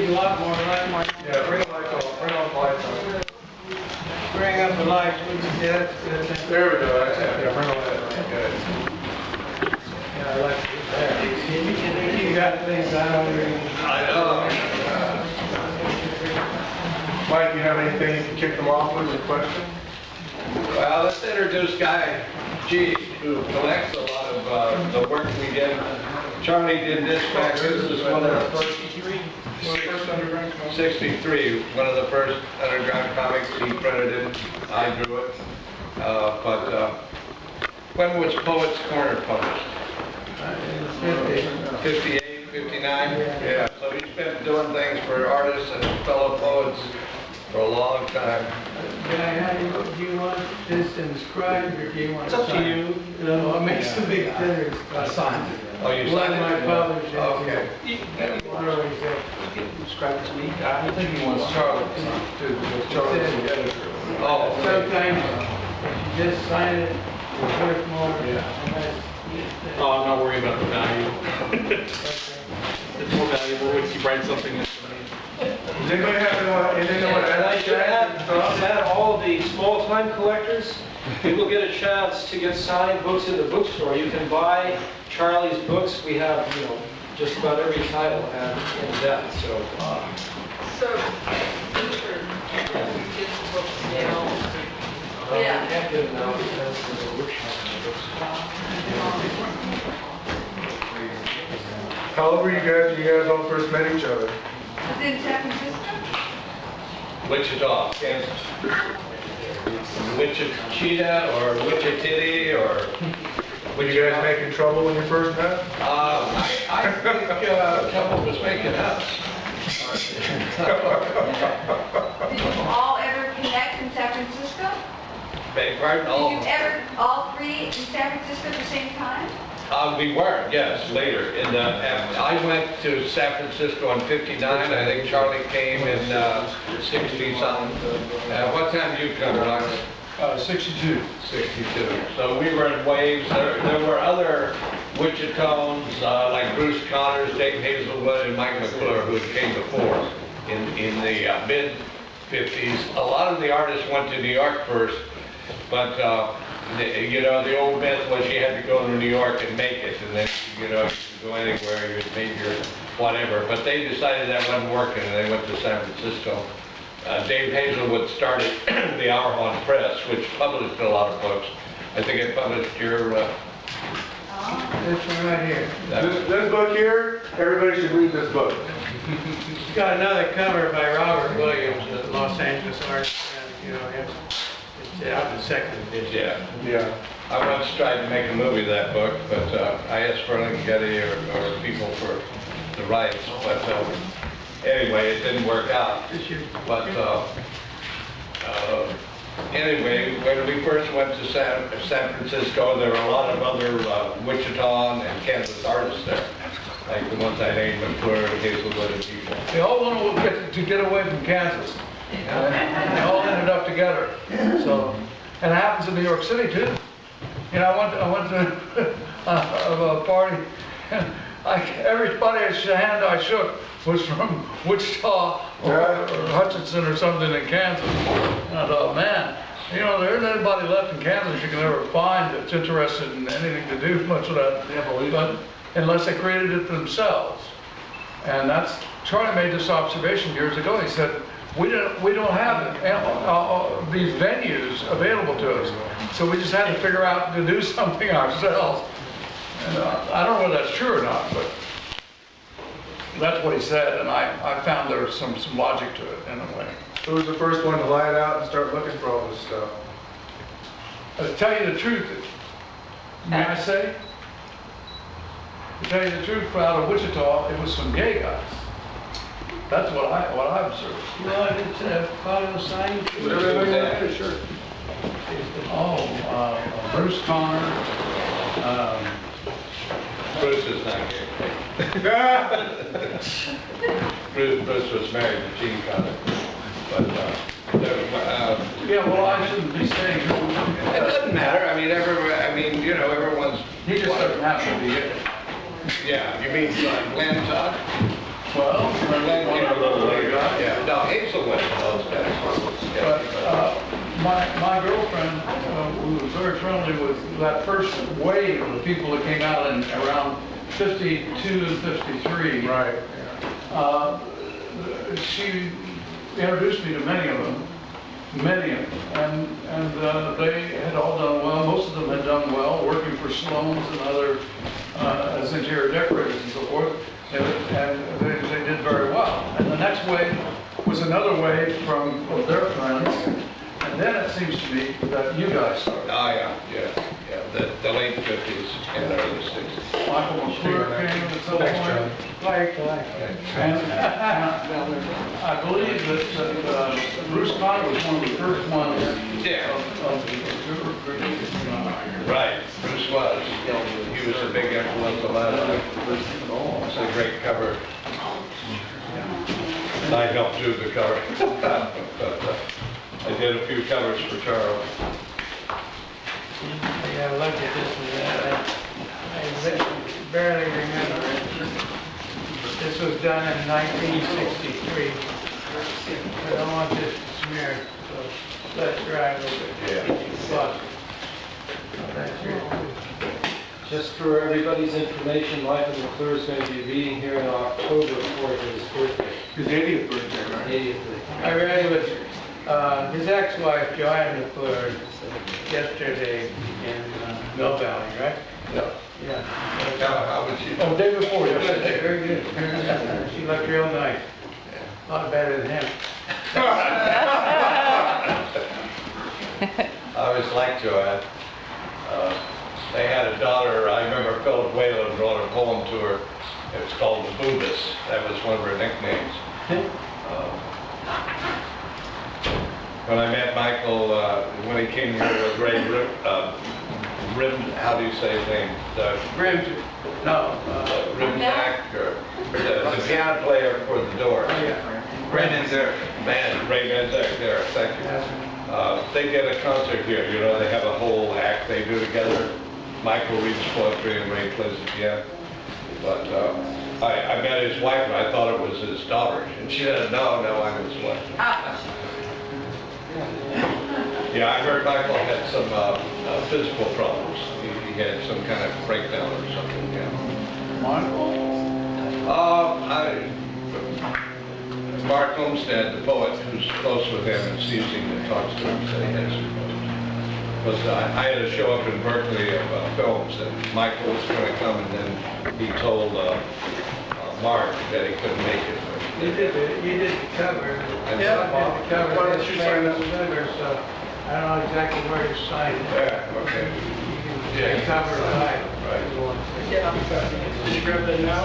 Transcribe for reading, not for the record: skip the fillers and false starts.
need a lot more light. Yeah, bring the lights on. Bring on the lights on. Bring up the lights, would you? Yeah, that's good. There we go. That's it. Yeah, bring the lights on. Good. Yeah, I like it. You got things I don't really. I know. Mike, you have anything you can kick them off with, a question? Well, let's introduce Guy G, who collects a lot of the work we did. Charlie did this back. This is one of the first. 63, one of the first underground comics he printed it. I drew it. When was Poets Corner published? 58, 59? Yeah. So he's been doing things for artists and fellow poets for a long time. Do you want this inscribed or do you want It's up to you. It makes a big difference. I signed it. Oh, you One signed of it? my publishers. Okay. What do we say? Describe it to me. I think he wants Charlie to Charlie the editor. Oh, Sometimes you just sign it, it's worth more. Unless Oh, I'm not worried about the value. It's more valuable if you write something that's Does anybody have anything they want to And I add? should add all the small-time collectors. You will get a chance to get signed books in the bookstore. You can buy Charlie's books. We have, just about every title and in depth. So, So, these are kids' books now. Yeah. can't get it now because there's a workshop in the bookstore. How old were you guys all first met each other? Was it in San Francisco? Wichita, Kansas. Wichita or Wichitity or... Were you guys making trouble when you first met? I think a couple was making us. Did you all ever connect in San Francisco? Beg pardon? Did you ever, all three in San Francisco at the same time? We were, yes, later. I went to San Francisco in '59. I think Charlie came in '60-something. What time did you come, Rox? 62. 62. So we were in waves. There were other Wichitans like Bruce Connors, Dave Hazelwood, and Mike McClure who came before us in the mid-50s. A lot of the artists went to New York first, but the old myth was you had to go to New York and make it, and then you could go anywhere, you made your whatever. But they decided that wasn't working, and they went to San Francisco. Dave Hazelwood started the Hour Press, which published a lot of books. I think it published your... This one right here. This book here, everybody should read this book. It's got another cover by Robert Williams, the Los Angeles artist, and it's out in the second edition. Yeah. I once tried to make a movie of that book, but I asked Sterling Getty or people for the rights, but anyway, it didn't work out. But anyway, when we first went to San Francisco, there were a lot of other Wichita and Kansas artists there, like the ones I named, McClure, Hazelwood, and people. They all wanted to get away from Kansas. And they all ended up together. So, and it happens in New York City too. I went to a party, and everybody's hand I shook was from Wichita or Hutchinson or something in Kansas. And I thought, man, there isn't anybody left in Kansas you can ever find that's interested in anything to do much of that, but unless they created it themselves. And Charlie made this observation years ago. He said, we don't have these venues available to us, so we just had to figure out to do something ourselves. And I don't know whether that's true or not, but that's what he said, and I found there was some logic to it in a way. Who was the first one to lie it out and start looking for all this stuff? To tell you the truth, may I say? To tell you the truth, out of Wichita, it was some gay guys. That's what I observed. You want to follow sign? Sure. Bruce Connor. Bruce is not gay. Bruce was married to Gene Connor. But, Yeah, well, I shouldn't be saying. it doesn't matter. I mean, everyone's... He just doesn't happen to be it. Yeah, you mean Glenn Todd? Well, And then came a little later, yeah, no, Hazelwood, those guys. but, Yeah. my girlfriend, who was very friendly with that first wave of the people that came out in around 52 and 53. Right. She introduced me to many of them, and they had all done well. Most of them had done well, working for Sloan's and other, as interior decorators and so forth, and they did very well. And the next wave was another wave from of their friends, and then it seems to me that you guys started. Oh, yeah, the late 50s and early 60s. Michael McClure came at some point. And I believe that Bruce Conner was one of the first ones. Yeah. Of Right, Bruce was. He was a big influence on that. It's a great cover. I helped do the cover. But, I did a few covers for Charles. Yeah, look at this one. I barely remember it. This was done in 1963. I don't want this to smear, so let it dry a little bit. Yeah. But, that's it. Just for everybody's information, Michael McClure is going to be reading here in October for his birthday, His 80th birthday, right? 80th birthday. I read it with his ex-wife, Joanne McClure, yesterday in Mill Valley, right? Yeah. Yeah. How would you? Oh, day before yesterday. Very good. She looked real nice. A lot better than him. I always liked Joanne. They had a daughter, I remember Philip Whalen wrote a poem to her. It was called The Boobus. That was one of her nicknames. When I met Michael, when he came here with Ray how do you say his name? Rimzak, or the piano player for the Doors. Ray Manzarek. Ray Manzarek there, thank you. They did a concert here, you know, they have a whole act they do together. Michael reads poetry and Ray plays the piano. But I met his wife and I thought it was his daughter. And she said, no, I'm his wife. Yeah, I heard Michael had some physical problems. He had some kind of breakdown or something, yeah. Michael? Mark Olmsted, the poet who's close with him and sees him and talks to him, said he has some problems. I had a show up in Berkeley of films and Michael was going to come and then he told Mark that he couldn't make it. You did the cover. And Yeah, so- I did the cover. Why don't you sign this? Cover, so I don't know exactly where to sign it. Yeah, okay. You can cover the title. Right. Yeah. Did you grab that now?